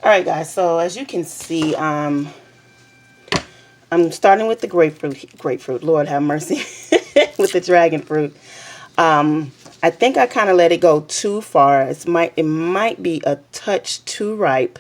All right, guys. So as you can see, I'm starting with the grapefruit. Grapefruit, Lord have mercy, with the dragon fruit. I think I kind of let it go too far. It might be a touch too ripe.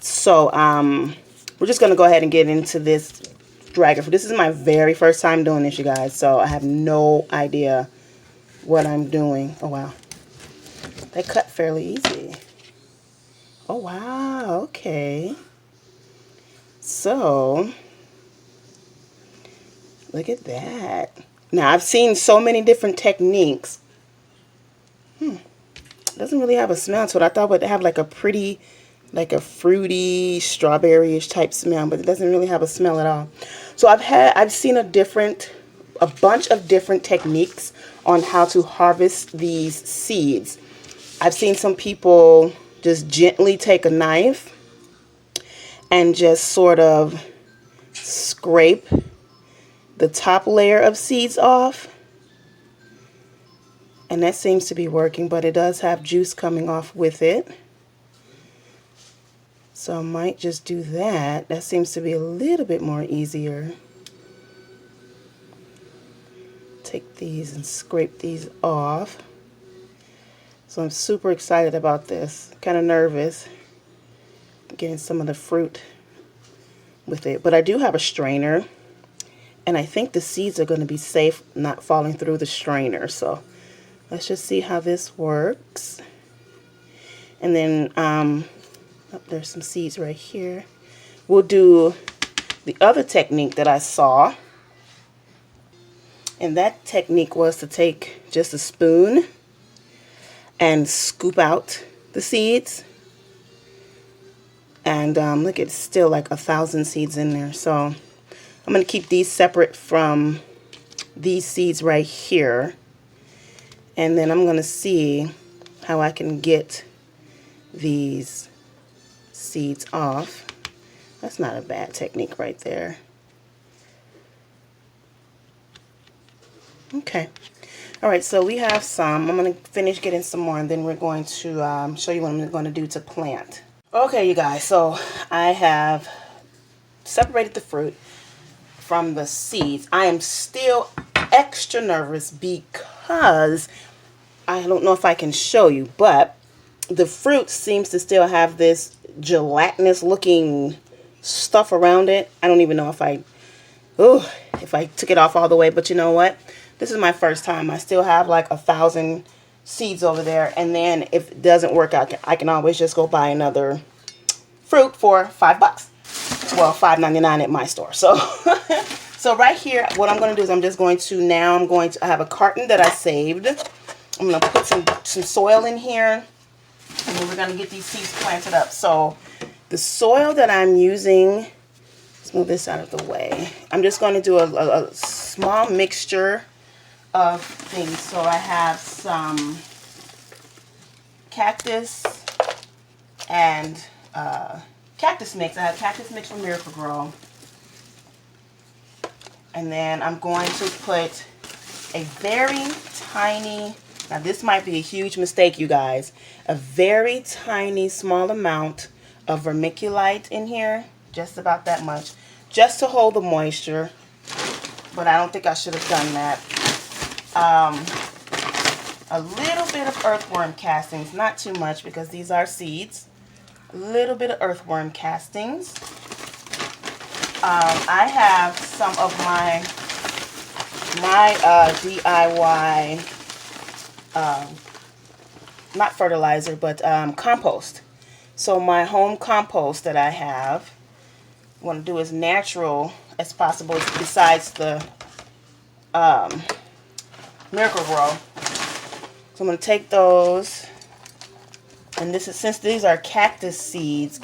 So we're just gonna go ahead and get into this dragon fruit. This is my very first time doing this, you guys. So I have no idea what I'm doing. Oh wow, they cut fairly easy. Oh wow, okay. So look at that. Now I've seen so many different techniques. Doesn't really have a smell to it. I thought it would have like a pretty, like a fruity, strawberry-ish type smell, but it doesn't really have a smell at all. So I've seen a bunch of different techniques on how to harvest these seeds. I've seen some people just gently take a knife and just sort of scrape the top layer of seeds off. And that seems to be working, but it does have juice coming off with it. So I might just do that. That seems to be a little bit more easier. Take these and scrape these off. So I'm super excited about this. Kind of nervous getting some of the fruit with it. But I do have a strainer, and I think the seeds are going to be safe not falling through the strainer. So let's just see how this works. And then oh, there's some seeds right here. We'll do the other technique that I saw. And that technique was to take just a spoon and scoop out the seeds. And look, it's still like 1,000 seeds in there. So I'm going to keep these separate from these seeds right here. And then I'm going to see how I can get these seeds off. That's not a bad technique right there. Okay. All right, so we have some. I'm going to finish getting some more, and then we're going to show you what I'm going to do to plant. Okay, you guys, so I have separated the fruit from the seeds. I am still extra nervous because I don't know if I can show you, but the fruit seems to still have this gelatinous looking stuff around it. I don't even know if I took it off all the way, but you know what? This is my first time. I still have like 1,000 seeds over there, and then if it doesn't work out, I can always just go buy another fruit for $5. Well, $5.99 at my store. So so right here, what I'm going to do is I have a carton that I saved. I'm going to put some soil in here, and then we're going to get these seeds planted up. So the soil that I'm using, let's move this out of the way. I'm just going to do a small mixture of things. So I have some cactus and cactus mix. I have cactus mix from Miracle-Gro. And then I'm going to put a very tiny, now this might be a huge mistake, you guys, a very tiny small amount of vermiculite in here, just about that much, just to hold the moisture, but I don't think I should have done that. A little bit of earthworm castings, not too much because these are seeds. A little bit of earthworm castings. I have some of my DIY, not fertilizer, but compost. So my home compost that I have, I want to do as natural as possible besides the Miracle-Gro. So I'm going to take those, and since these are cacti seeds,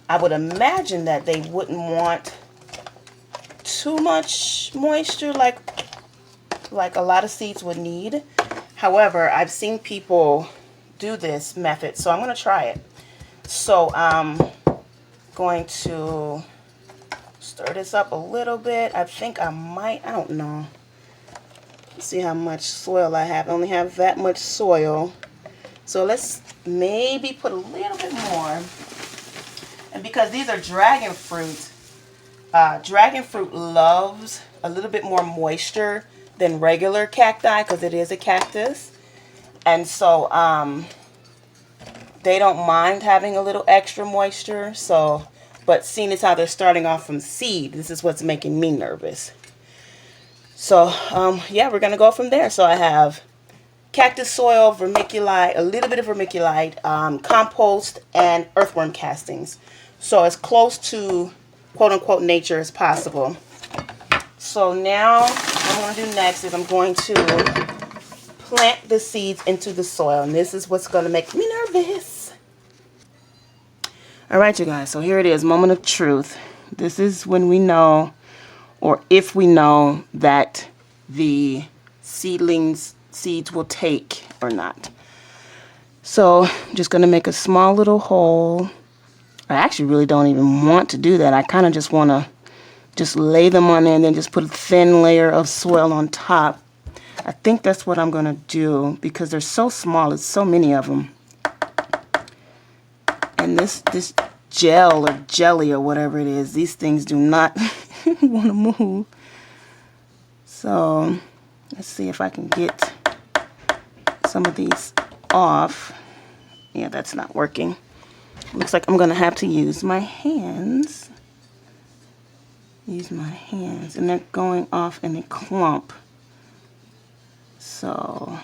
I would imagine that they wouldn't want too much moisture like a lot of seeds would need. However, I've seen people do this method, so I'm going to try it. So I'm going to stir this up a little bit. I think I don't know. Let's see how much soil I have. I only have that much soil. So let's maybe put a little bit more. And because these are dragon fruit loves a little bit more moisture than regular cacti because it is a cactus. And so they don't mind having a little extra moisture. So, but seeing as how they're starting off from seed, this is what's making me nervous. So, yeah, we're going to go from there. So I have cactus soil, vermiculite, a little bit of vermiculite, compost, and earthworm castings. So as close to quote-unquote nature as possible. So now what I'm going to do next is I'm going to plant the seeds into the soil. And this is what's going to make me nervous. All right, you guys. So here it is, moment of truth. This is when we know, or if we know, that the seeds will take or not. So I'm just going to make a small little hole. I actually really don't even want to do that. I kind of just want to just lay them on there and then just put a thin layer of soil on top. I think that's what I'm going to do because they're so small. It's so many of them. And this gel or jelly or whatever it is, these things do not want to move. So let's see if I can get some of these off. Yeah, that's not working. Looks like I'm going to have to use my hands. And they're going off in a clump. So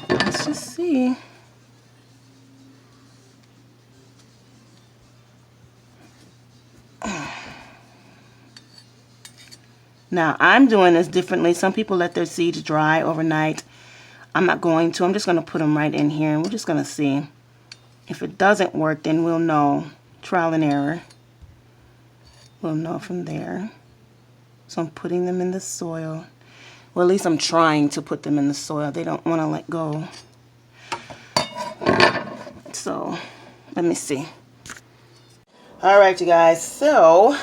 let's just see. Now I'm doing this differently. Some people let their seeds dry overnight. I'm not going to. I'm just going to put them right in here and we're just going to see. If it doesn't work, then we'll know. Trial and error. We'll know from there. So I'm putting them in the soil. Well, at least I'm trying to put them in the soil. They don't want to let go. So, let me see. All right, you guys. So,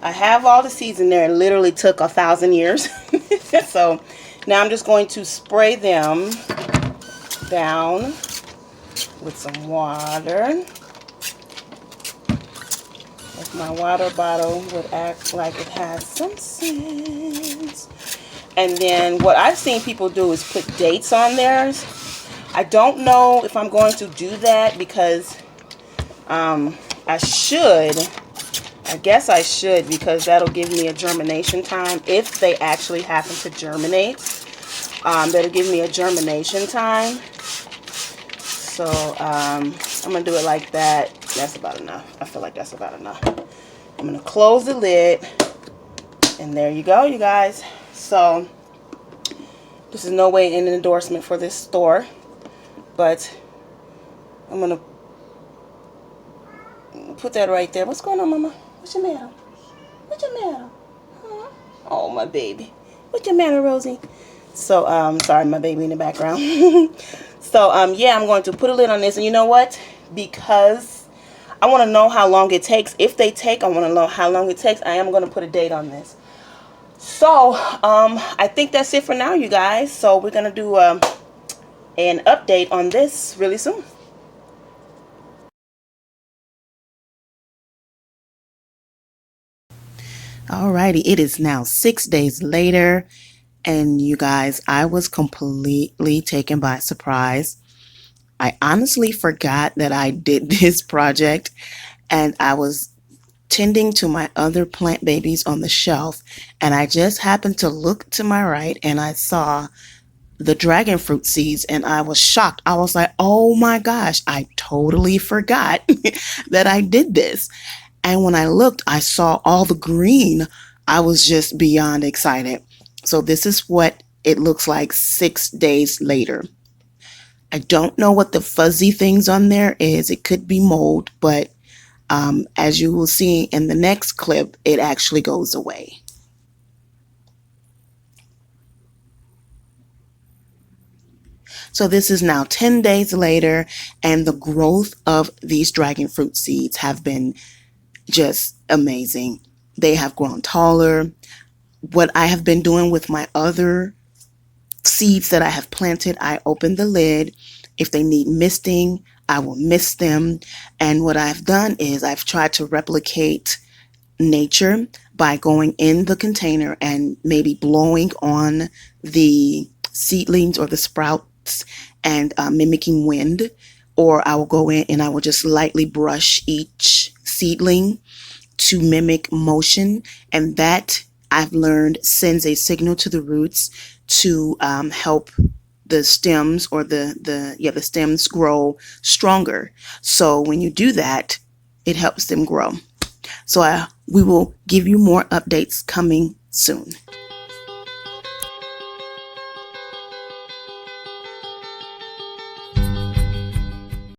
I have all the seeds in there. It literally took 1,000 years. So, now I'm just going to spray them down with some water. If my water bottle would act like it has some sense. And then what I've seen people do is put dates on theirs. I don't know if I'm going to do that because I should. I guess I should because that'll give me a germination time if they actually happen to germinate. That'll give me a germination time. So I'm going to do it like that. That's about enough. I feel like that's about enough. I'm going to close the lid. And there you go, you guys. So this is no way an endorsement for this store. But I'm going to put that right there. What's going on, Mama? What's your matter? What's your matter? Huh? Oh, my baby. What's your matter, Rosie? So, sorry, my baby in the background. So, yeah, I'm going to put a lid on this. And you know what? Because I want to know how long it takes. If they take, I want to know how long it takes. I am going to put a date on this. So, I think that's it for now, you guys. So, we're going to do an update on this really soon. Alrighty, it is now 6 days later, and you guys, I was completely taken by surprise. I honestly forgot that I did this project, and I was tending to my other plant babies on the shelf, and I just happened to look to my right, and I saw the dragon fruit seeds, and I was shocked. I was like, oh my gosh, I totally forgot that I did this. And when I looked, I saw all the green. I was just beyond excited. So this is what it looks like 6 days later. I don't know what the fuzzy things on there is. It could be mold, but as you will see in the next clip, it actually goes away. So this is now 10 days later, and the growth of these dragon fruit seeds have been just amazing. They have grown taller. What I have been doing with my other seeds that I have planted, I open the lid. If they need misting, I will mist them. And what I've done is I've tried to replicate nature by going in the container and maybe blowing on the seedlings or the sprouts and mimicking wind. Or I will go in and I will just lightly brush each seedling to mimic motion, and that I've learned sends a signal to the roots to help the stems or the stems grow stronger. So when you do that, it helps them grow. So we will give you more updates coming soon.